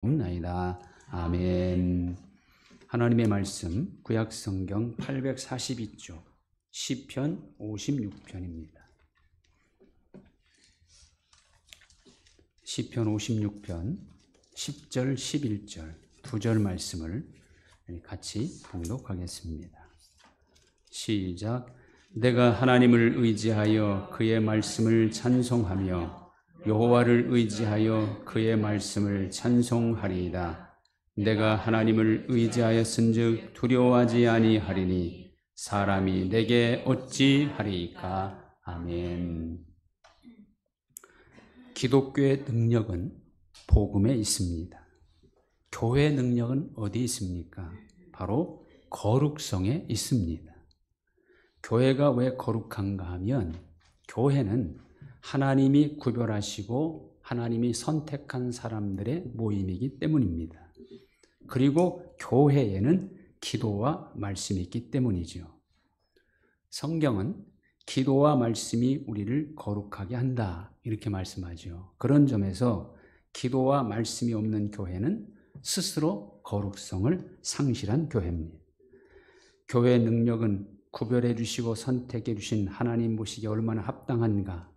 없나이다. 아멘. 하나님의 말씀 구약성경 842쪽 시편 56편입니다. 시편 56편 10절 11절 두 절 말씀을 같이 봉독하겠습니다. 시작. 내가 하나님을 의지하여 그의 말씀을 찬송하며 여호와를 의지하여 그의 말씀을 찬송하리이다. 내가 하나님을 의지하였은즉 두려워하지 아니하리니 사람이 내게 어찌하리이까. 아멘. 기독교의 능력은 복음에 있습니다. 교회의 능력은 어디 있습니까? 바로 거룩성에 있습니다. 교회가 왜 거룩한가 하면 교회는 하나님이 구별하시고 하나님이 선택한 사람들의 모임이기 때문입니다. 그리고 교회에는 기도와 말씀이 있기 때문이죠. 성경은 기도와 말씀이 우리를 거룩하게 한다 이렇게 말씀하죠. 그런 점에서 기도와 말씀이 없는 교회는 스스로 거룩성을 상실한 교회입니다. 교회의 능력은 구별해 주시고 선택해 주신 하나님 보시기에 얼마나 합당한가,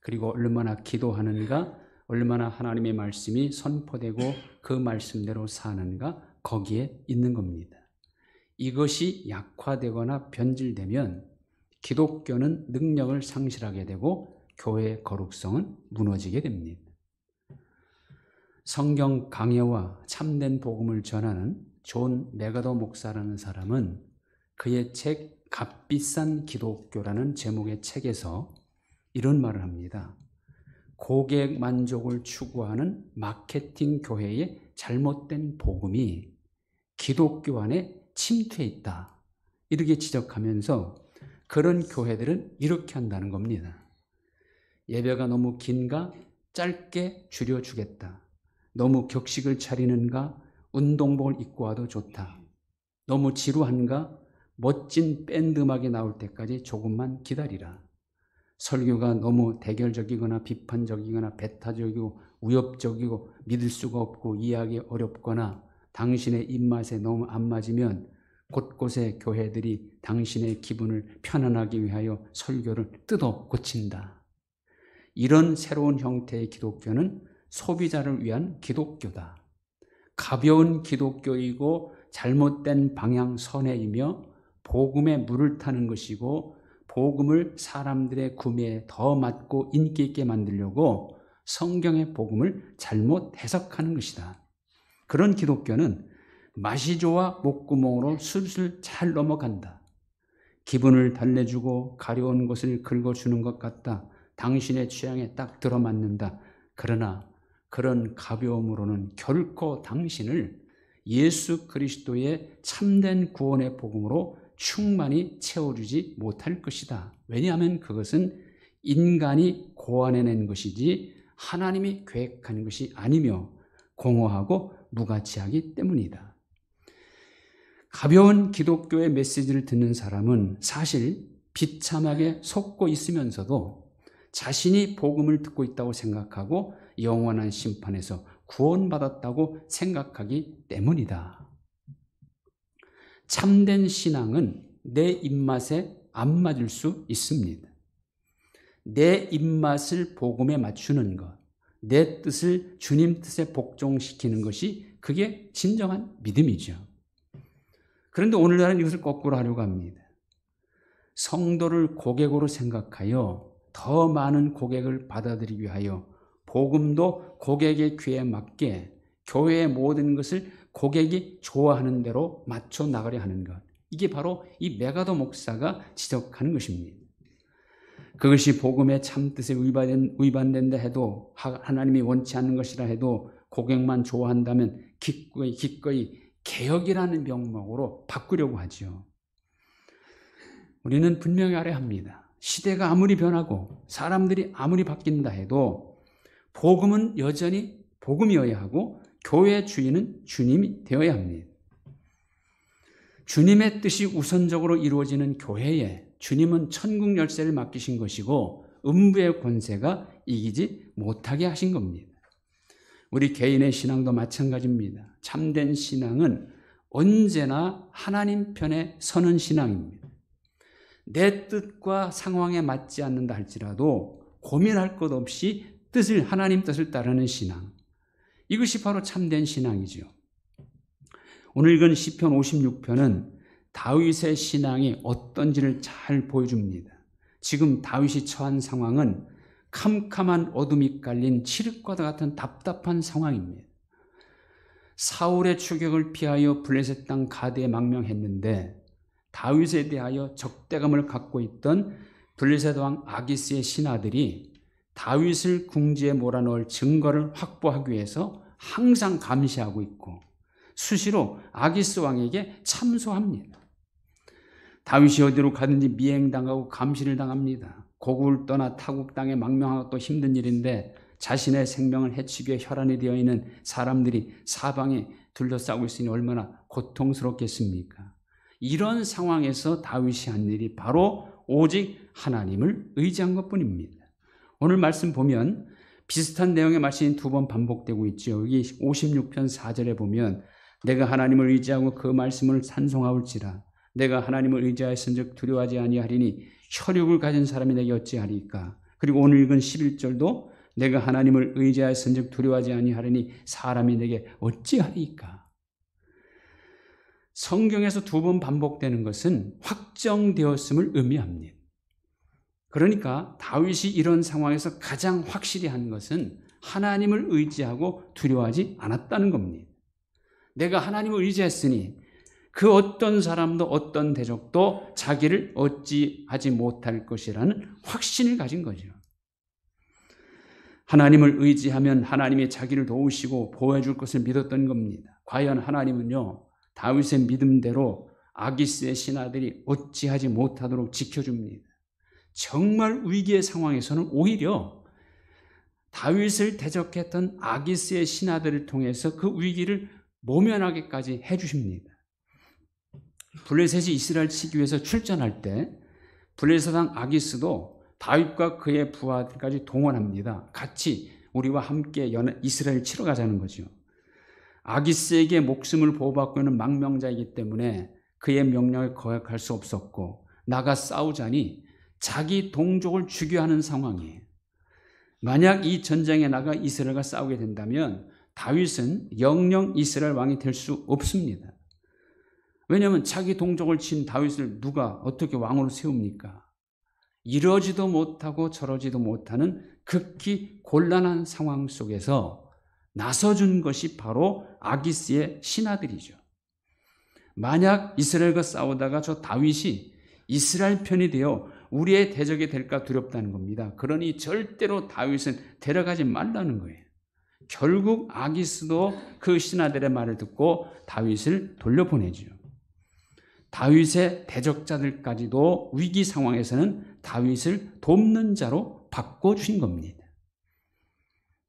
그리고 얼마나 기도하는가, 얼마나 하나님의 말씀이 선포되고 그 말씀대로 사는가, 거기에 있는 겁니다. 이것이 약화되거나 변질되면 기독교는 능력을 상실하게 되고 교회의 거룩성은 무너지게 됩니다. 성경 강해와 참된 복음을 전하는 존 맥아더 목사라는 사람은 그의 책 값비싼 기독교라는 제목의 책에서 이런 말을 합니다. 고객 만족을 추구하는 마케팅 교회의 잘못된 복음이 기독교 안에 침투해 있다. 이렇게 지적하면서 그런 교회들은 이렇게 한다는 겁니다. 예배가 너무 긴가? 짧게 줄여주겠다. 너무 격식을 차리는가? 운동복을 입고 와도 좋다. 너무 지루한가? 멋진 밴드 음악이 나올 때까지 조금만 기다리라. 설교가 너무 대결적이거나 비판적이거나 배타적이고 위협적이고 믿을 수가 없고 이해하기 어렵거나 당신의 입맛에 너무 안 맞으면 곳곳에 교회들이 당신의 기분을 편안하기 위하여 설교를 뜯어 고친다. 이런 새로운 형태의 기독교는 소비자를 위한 기독교다. 가벼운 기독교이고 잘못된 방향선회이며 복음에 물을 타는 것이고 복음을 사람들의 구매에 더 맞고 인기 있게 만들려고 성경의 복음을 잘못 해석하는 것이다. 그런 기독교는 맛이 좋아 목구멍으로 술술 잘 넘어간다. 기분을 달래주고 가려운 것을 긁어주는 것 같다. 당신의 취향에 딱 들어맞는다. 그러나 그런 가벼움으로는 결코 당신을 예수 그리스도의 참된 구원의 복음으로 충만히 채워주지 못할 것이다. 왜냐하면 그것은 인간이 고안해낸 것이지 하나님이 계획한 것이 아니며 공허하고 무가치하기 때문이다. 가벼운 기독교의 메시지를 듣는 사람은 사실 비참하게 속고 있으면서도 자신이 복음을 듣고 있다고 생각하고 영원한 심판에서 구원받았다고 생각하기 때문이다. 참된 신앙은 내 입맛에 안 맞을 수 있습니다. 내 입맛을 복음에 맞추는 것, 내 뜻을 주님 뜻에 복종시키는 것이 그게 진정한 믿음이죠. 그런데 오늘날은 이것을 거꾸로 하려고 합니다. 성도를 고객으로 생각하여 더 많은 고객을 받아들이기 위하여 복음도 고객의 귀에 맞게 교회의 모든 것을 고객이 좋아하는 대로 맞춰 나가려 하는 것. 이게 바로 이 맥아더 목사가 지적하는 것입니다. 그것이 복음의 참뜻에 위반된다 해도 하나님이 원치 않는 것이라 해도 고객만 좋아한다면 기꺼이 개혁이라는 명목으로 바꾸려고 하죠. 우리는 분명히 알아야 합니다. 시대가 아무리 변하고 사람들이 아무리 바뀐다 해도 복음은 여전히 복음이어야 하고 교회의 주인은 주님이 되어야 합니다. 주님의 뜻이 우선적으로 이루어지는 교회에 주님은 천국 열쇠를 맡기신 것이고 음부의 권세가 이기지 못하게 하신 겁니다. 우리 개인의 신앙도 마찬가지입니다. 참된 신앙은 언제나 하나님 편에 서는 신앙입니다. 내 뜻과 상황에 맞지 않는다 할지라도 고민할 것 없이 하나님 뜻을 따르는 신앙. 이것이 바로 참된 신앙이죠. 오늘 읽은 시편 56편은 다윗의 신앙이 어떤지를 잘 보여줍니다. 지금 다윗이 처한 상황은 캄캄한 어둠이 깔린 칠흑과도 같은 답답한 상황입니다. 사울의 추격을 피하여 블레셋 땅 가드에 망명했는데 다윗에 대하여 적대감을 갖고 있던 블레셋 왕 아기스의 신하들이 다윗을 궁지에 몰아넣을 증거를 확보하기 위해서 항상 감시하고 있고 수시로 아기스 왕에게 참소합니다. 다윗이 어디로 가든지 미행당하고 감시를 당합니다. 고국을 떠나 타국 땅에 망명하고 또 힘든 일인데 자신의 생명을 해치기에 혈안이 되어 있는 사람들이 사방에 둘러싸고 있으니 얼마나 고통스럽겠습니까? 이런 상황에서 다윗이 한 일이 바로 오직 하나님을 의지한 것뿐입니다. 오늘 말씀 보면 비슷한 내용의 말씀이 두 번 반복되고 있죠. 여기 56편 4절에 보면 내가 하나님을 의지하고 그 말씀을 찬송하올지라 내가 하나님을 의지하였은즉 두려워하지 아니하리니 혈육을 가진 사람이 내게 어찌하리까. 그리고 오늘 읽은 11절도 내가 하나님을 의지하였은즉 두려워하지 아니하리니 사람이 내게 어찌하리까. 성경에서 두 번 반복되는 것은 확정되었음을 의미합니다. 그러니까 다윗이 이런 상황에서 가장 확실히 한 것은 하나님을 의지하고 두려워하지 않았다는 겁니다. 내가 하나님을 의지했으니 그 어떤 사람도 어떤 대적도 자기를 어찌하지 못할 것이라는 확신을 가진 거죠. 하나님을 의지하면 하나님이 자기를 도우시고 보호해 줄 것을 믿었던 겁니다. 과연 하나님은요, 다윗의 믿음대로 아기스의 신하들이 어찌하지 못하도록 지켜줍니다. 정말 위기의 상황에서는 오히려 다윗을 대적했던 아기스의 신하들을 통해서 그 위기를 모면하게까지 해주십니다. 블레셋이 이스라엘 치기 위해서 출전할 때 블레셋 왕 아기스도 다윗과 그의 부하들까지 동원합니다. 같이 우리와 함께 이스라엘 치러 가자는 거죠. 아기스에게 목숨을 보호받고 있는 망명자이기 때문에 그의 명령에 거역할 수 없었고 나가 싸우자니 자기 동족을 죽여야 하는 상황이에요. 만약 이 전쟁에 나가 이스라엘과 싸우게 된다면 다윗은 영영 이스라엘 왕이 될 수 없습니다. 왜냐하면 자기 동족을 친 다윗을 누가 어떻게 왕으로 세웁니까? 이러지도 못하고 저러지도 못하는 극히 곤란한 상황 속에서 나서준 것이 바로 아기스의 신하들이죠. 만약 이스라엘과 싸우다가 저 다윗이 이스라엘 편이 되어 우리의 대적이 될까 두렵다는 겁니다. 그러니 절대로 다윗은 데려가지 말라는 거예요. 결국 아기스도 그 신하들의 말을 듣고 다윗을 돌려보내죠. 다윗의 대적자들까지도 위기 상황에서는 다윗을 돕는 자로 바꿔주신 겁니다.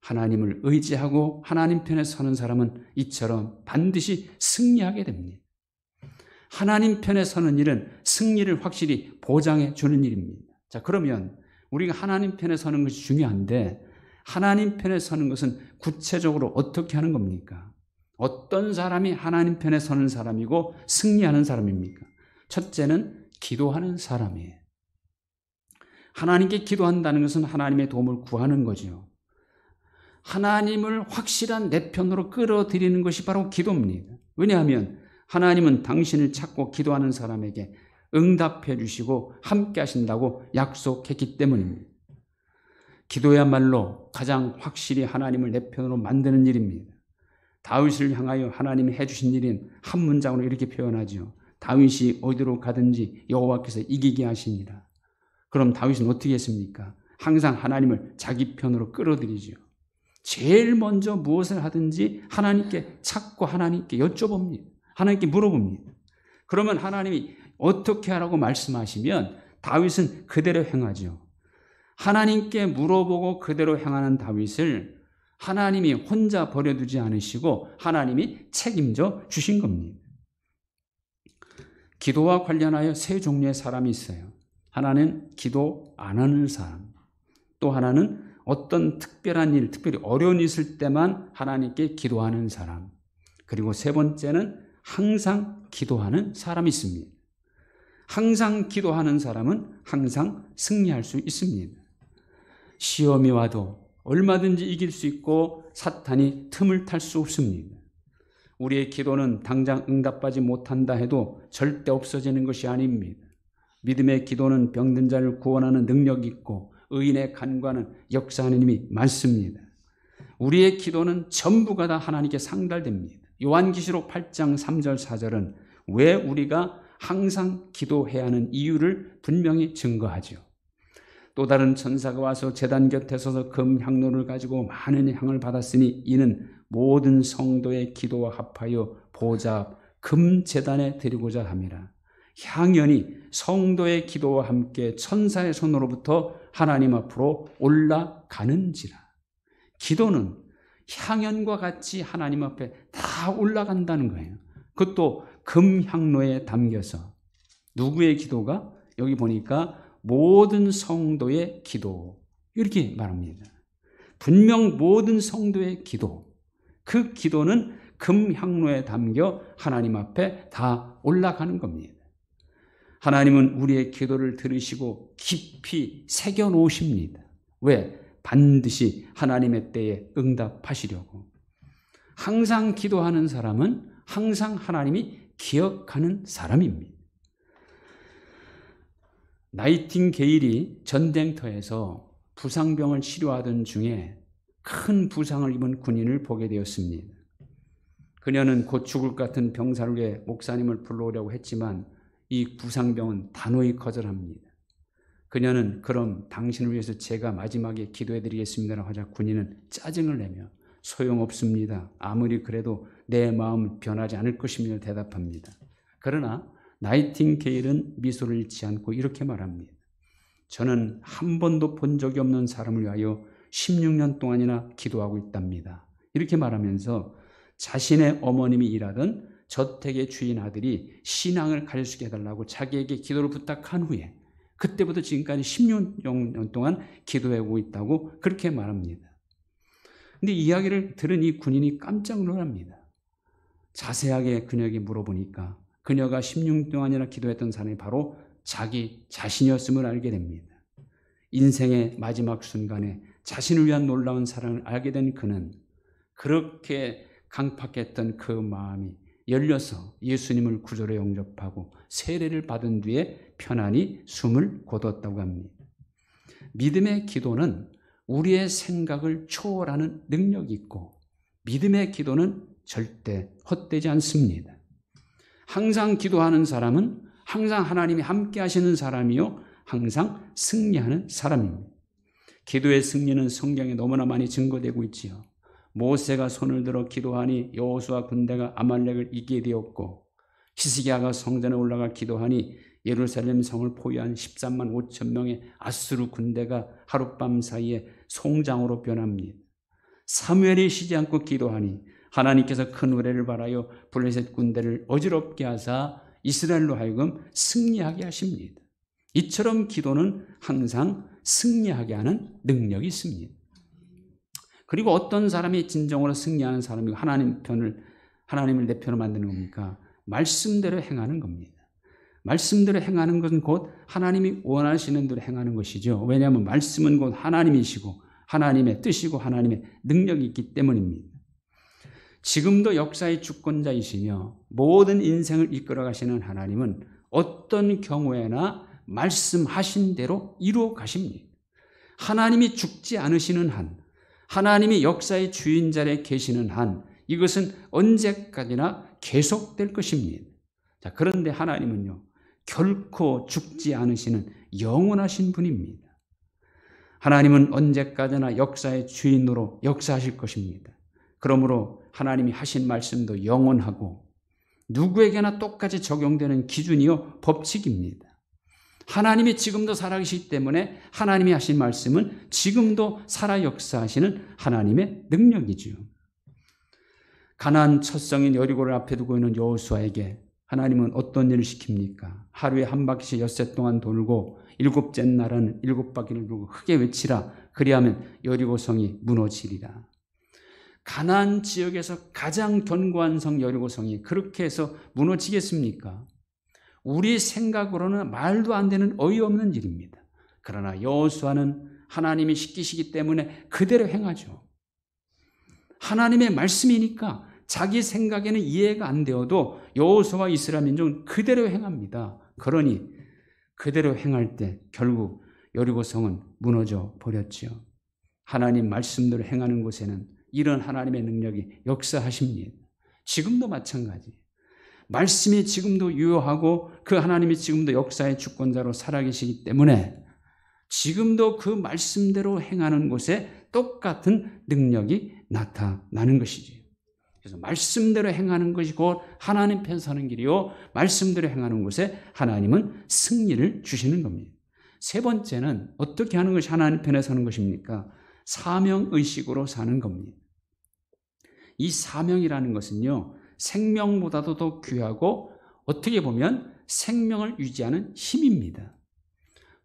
하나님을 의지하고 하나님 편에 서는 사람은 이처럼 반드시 승리하게 됩니다. 하나님 편에 서는 일은 승리를 확실히 보장해 주는 일입니다. 자, 그러면 우리가 하나님 편에 서는 것이 중요한데 하나님 편에 서는 것은 구체적으로 어떻게 하는 겁니까? 어떤 사람이 하나님 편에 서는 사람이고 승리하는 사람입니까? 첫째는 기도하는 사람이에요. 하나님께 기도한다는 것은 하나님의 도움을 구하는 거죠. 하나님을 확실한 내 편으로 끌어들이는 것이 바로 기도입니다. 왜냐하면 하나님은 당신을 찾고 기도하는 사람에게 응답해 주시고 함께 하신다고 약속했기 때문입니다. 기도야말로 가장 확실히 하나님을 내 편으로 만드는 일입니다. 다윗을 향하여 하나님이 해주신 일인 한 문장으로 이렇게 표현하죠. 다윗이 어디로 가든지 여호와께서 이기게 하시니라. 그럼 다윗은 어떻게 했습니까? 항상 하나님을 자기 편으로 끌어들이죠. 제일 먼저 무엇을 하든지 하나님께 찾고 하나님께 여쭤봅니다. 하나님께 물어봅니다. 그러면 하나님이 어떻게 하라고 말씀하시면 다윗은 그대로 행하죠. 하나님께 물어보고 그대로 행하는 다윗을 하나님이 혼자 버려두지 않으시고 하나님이 책임져 주신 겁니다. 기도와 관련하여 세 종류의 사람이 있어요. 하나는 기도 안 하는 사람, 또 하나는 어떤 특별한 일, 특별히 어려운 일 있을 때만 하나님께 기도하는 사람. 그리고 세 번째는 항상 기도하는 사람이 있습니다. 항상 기도하는 사람은 항상 승리할 수 있습니다. 시험이 와도 얼마든지 이길 수 있고 사탄이 틈을 탈 수 없습니다. 우리의 기도는 당장 응답받지 못한다 해도 절대 없어지는 것이 아닙니다. 믿음의 기도는 병든 자를 구원하는 능력이 있고 의인의 간과는 역사하는 힘이 많습니다. 우리의 기도는 전부가 다 하나님께 상달됩니다. 요한계시록 8장 3절 4절은 왜 우리가 항상 기도해야 하는 이유를 분명히 증거하죠. 또 다른 천사가 와서 제단 곁에 서서 금 향로를 가지고 많은 향을 받았으니 이는 모든 성도의 기도와 합하여 보좌 앞 금 제단에 드리고자 함이라. 향연이 성도의 기도와 함께 천사의 손으로부터 하나님 앞으로 올라가는지라. 기도는 향연과 같이 하나님 앞에 다 올라간다는 거예요. 그것도 금향로에 담겨서. 누구의 기도가? 여기 보니까 모든 성도의 기도, 이렇게 말합니다. 분명 모든 성도의 기도, 그 기도는 금향로에 담겨 하나님 앞에 다 올라가는 겁니다. 하나님은 우리의 기도를 들으시고 깊이 새겨 놓으십니다. 왜? 반드시 하나님의 때에 응답하시려고. 항상 기도하는 사람은 항상 하나님이 기억하는 사람입니다. 나이팅게일이 전쟁터에서 부상병을 치료하던 중에 큰 부상을 입은 군인을 보게 되었습니다. 그녀는 곧 죽을 것 같은 병사를 위해 목사님을 불러오려고 했지만 이 부상병은 단호히 거절합니다. 그녀는 그럼 당신을 위해서 제가 마지막에 기도해드리겠습니다라고 하자 군인은 짜증을 내며 소용없습니다. 아무리 그래도 내 마음은 변하지 않을 것입니다. 대답합니다. 그러나 나이팅게일은 미소를 잃지 않고 이렇게 말합니다. 저는 한 번도 본 적이 없는 사람을 위하여 16년 동안이나 기도하고 있답니다. 이렇게 말하면서 자신의 어머님이 일하던 저택의 주인 아들이 신앙을 가르치게 해달라고 자기에게 기도를 부탁한 후에 그때부터 지금까지 16년 동안 기도하고 있다고 그렇게 말합니다. 근데 이야기를 들은 이 군인이 깜짝 놀랍니다. 자세하게 그녀에게 물어보니까 그녀가 16년 동안이나 기도했던 사람이 바로 자기 자신이었음을 알게 됩니다. 인생의 마지막 순간에 자신을 위한 놀라운 사랑을 알게 된 그는 그렇게 강팍했던 그 마음이 열려서 예수님을 구주로 영접하고 세례를 받은 뒤에 편안히 숨을 거뒀다고 합니다. 믿음의 기도는 우리의 생각을 초월하는 능력이 있고 믿음의 기도는 절대 헛되지 않습니다. 항상 기도하는 사람은 항상 하나님이 함께 하시는 사람이요 항상 승리하는 사람입니다. 기도의 승리는 성경에 너무나 많이 증거되고 있지요. 모세가 손을 들어 기도하니 여호수아 군대가 아말렉을 이기게 되었고 히스기야가 성전에 올라가 기도하니 예루살렘 성을 포위한 13만 5천 명의 아수르 군대가 하룻밤 사이에 송장으로 변합니다. 사무엘이 쉬지 않고 기도하니 하나님께서 큰 우레를 발하여 블레셋 군대를 어지럽게 하사 이스라엘로 하여금 승리하게 하십니다. 이처럼 기도는 항상 승리하게 하는 능력이 있습니다. 그리고 어떤 사람이 진정으로 승리하는 사람이고 하나님을 내 편으로 만드는 겁니까? 말씀대로 행하는 겁니다. 말씀대로 행하는 것은 곧 하나님이 원하시는 대로 행하는 것이죠. 왜냐하면 말씀은 곧 하나님이시고 하나님의 뜻이고 하나님의 능력이 있기 때문입니다. 지금도 역사의 주권자이시며 모든 인생을 이끌어 가시는 하나님은 어떤 경우에나 말씀하신 대로 이루어 가십니다. 하나님이 죽지 않으시는 한, 하나님이 역사의 주인 자리에 계시는 한 이것은 언제까지나 계속될 것입니다. 자, 그런데 하나님은요 결코 죽지 않으시는 영원하신 분입니다. 하나님은 언제까지나 역사의 주인으로 역사하실 것입니다. 그러므로 하나님이 하신 말씀도 영원하고 누구에게나 똑같이 적용되는 기준이요 법칙입니다. 하나님이 지금도 살아계시기 때문에 하나님이 하신 말씀은 지금도 살아 역사하시는 하나님의 능력이지요. 가나안 첫 성인 여리고를 앞에 두고 있는 여호수아에게 하나님은 어떤 일을 시킵니까? 하루에 한 바퀴씩 엿새 동안 돌고 일곱째 날은 일곱 바퀴를 돌고 크게 외치라. 그리하면 여리고성이 무너지리라. 가나안 지역에서 가장 견고한 성 여리고성이 그렇게 해서 무너지겠습니까? 우리 생각으로는 말도 안 되는 어이없는 일입니다. 그러나 여호수아는 하나님이 시키시기 때문에 그대로 행하죠. 하나님의 말씀이니까 자기 생각에는 이해가 안 되어도 여호수아와 이스라엘 민족은 그대로 행합니다. 그러니 그대로 행할 때 결국 여리고성은 무너져 버렸죠. 하나님 말씀대로 행하는 곳에는 이런 하나님의 능력이 역사하십니다. 지금도 마찬가지. 말씀이 지금도 유효하고 그 하나님이 지금도 역사의 주권자로 살아계시기 때문에 지금도 그 말씀대로 행하는 곳에 똑같은 능력이 나타나는 것이지. 그래서 말씀대로 행하는 것이 곧 하나님 편 서는 길이요, 말씀대로 행하는 곳에 하나님은 승리를 주시는 겁니다. 세 번째는 어떻게 하는 것이 하나님 편에 서는 것입니까? 사명의식으로 사는 겁니다. 이 사명이라는 것은요, 생명보다도 더 귀하고 어떻게 보면 생명을 유지하는 힘입니다.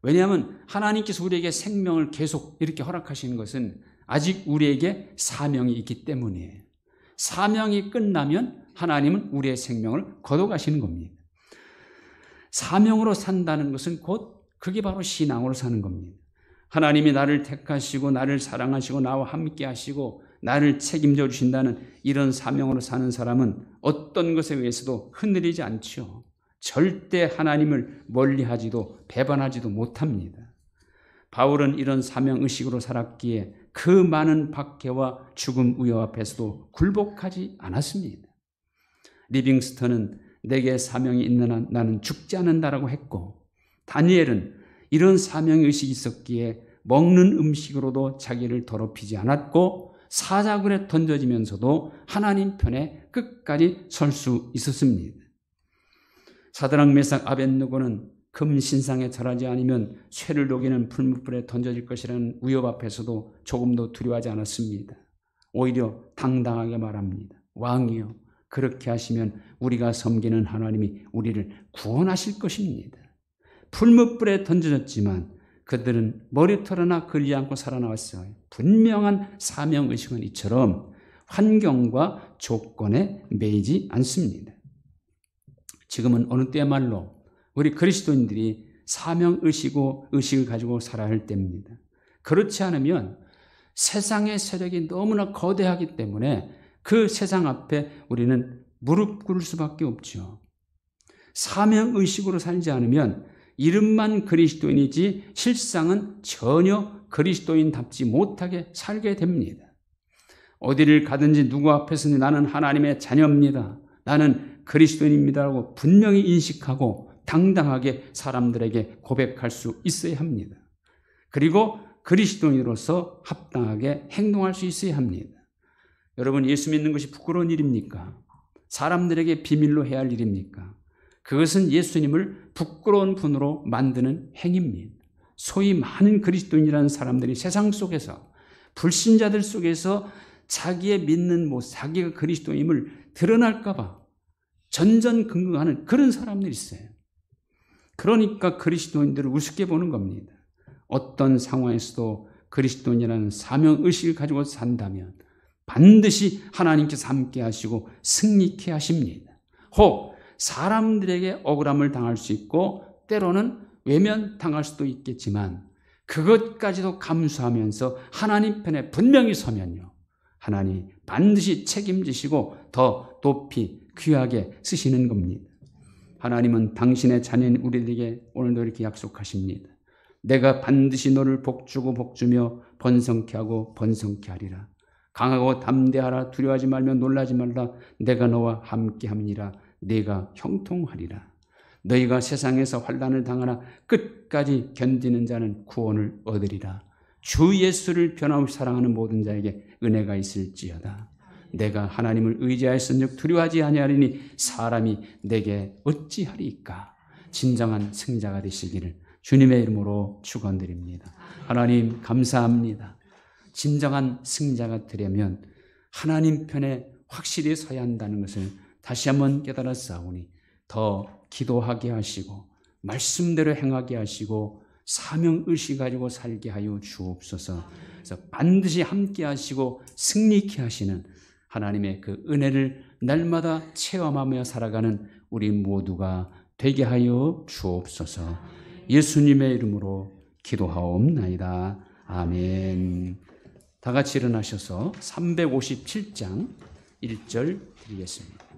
왜냐하면 하나님께서 우리에게 생명을 계속 이렇게 허락하시는 것은 아직 우리에게 사명이 있기 때문이에요. 사명이 끝나면 하나님은 우리의 생명을 거둬가시는 겁니다. 사명으로 산다는 것은 곧 그게 바로 신앙으로 사는 겁니다. 하나님이 나를 택하시고 나를 사랑하시고 나와 함께 하시고 나를 책임져 주신다는 이런 사명으로 사는 사람은 어떤 것에 의해서도 흔들리지 않죠. 절대 하나님을 멀리하지도 배반하지도 못합니다. 바울은 이런 사명의식으로 살았기에 그 많은 박해와 죽음 우여 앞에서도 굴복하지 않았습니다. 리빙스턴은 내게 사명이 있는 한 나는 죽지 않는다라고 했고, 다니엘은 이런 사명의식이 있었기에 먹는 음식으로도 자기를 더럽히지 않았고 사자굴에 던져지면서도 하나님 편에 끝까지 설 수 있었습니다. 사드락 메삭 아벳느고는 금 신상에 절하지 않으면 쇠를 녹이는 풀무불에 던져질 것이라는 위협 앞에서도 조금도 두려워하지 않았습니다. 오히려 당당하게 말합니다. 왕이여, 그렇게 하시면 우리가 섬기는 하나님이 우리를 구원하실 것입니다. 풀무불에 던져졌지만 그들은 머리털 하나 걸리지 않고 살아나왔어요. 분명한 사명의식은 이처럼 환경과 조건에 매이지 않습니다. 지금은 어느 때야말로 우리 그리스도인들이 사명의식을 가지고 살아야 할 때입니다. 그렇지 않으면 세상의 세력이 너무나 거대하기 때문에 그 세상 앞에 우리는 무릎 꿇을 수밖에 없죠. 사명의식으로 살지 않으면 이름만 그리스도인이지 실상은 전혀 그리스도인답지 못하게 살게 됩니다. 어디를 가든지 누구 앞에서는 나는 하나님의 자녀입니다. 나는 그리스도인입니다라고 분명히 인식하고 당당하게 사람들에게 고백할 수 있어야 합니다. 그리고 그리스도인으로서 합당하게 행동할 수 있어야 합니다. 여러분, 예수 믿는 것이 부끄러운 일입니까? 사람들에게 비밀로 해야 할 일입니까? 그것은 예수님을 부끄러운 분으로 만드는 행위입니다. 소위 많은 그리스도인이라는 사람들이 세상 속에서 불신자들 속에서 자기의 믿는 모습, 자기가 그리스도인임을 드러날까 봐 전전긍긍하는 그런 사람들이 있어요. 그러니까 그리스도인들을 우습게 보는 겁니다. 어떤 상황에서도 그리스도인이라는 사명의식을 가지고 산다면 반드시 하나님께서 함께 하시고 승리케 하십니다. 혹 사람들에게 억울함을 당할 수 있고 때로는 외면당할 수도 있겠지만 그것까지도 감수하면서 하나님 편에 분명히 서면요, 하나님 반드시 책임지시고 더 높이 귀하게 쓰시는 겁니다. 하나님은 당신의 자녀인 우리들에게 오늘도 이렇게 약속하십니다. 내가 반드시 너를 복주고 복주며 번성케 하고 번성케 하리라. 강하고 담대하라. 두려워하지 말며 놀라지 말라. 내가 너와 함께함이니라. 네가 형통하리라. 너희가 세상에서 환난을 당하나 끝까지 견디는 자는 구원을 얻으리라. 주 예수를 변함없이 사랑하는 모든 자에게 은혜가 있을지어다. 내가 하나님을 의지하였은즉 두려워하지 아니하리니 사람이 내게 어찌하리까. 진정한 승자가 되시기를 주님의 이름으로 축원드립니다. 하나님 감사합니다. 진정한 승자가 되려면 하나님 편에 확실히 서야 한다는 것을 다시 한번 깨달았사오니 더 기도하게 하시고 말씀대로 행하게 하시고 사명의식 가지고 살게 하여 주옵소서. 그래서 반드시 함께 하시고 승리케 하시는 하나님의 그 은혜를 날마다 체험하며 살아가는 우리 모두가 되게 하여 주옵소서. 예수님의 이름으로 기도하옵나이다. 아멘. 다 같이 일어나셔서 357장 1절 드리겠습니다.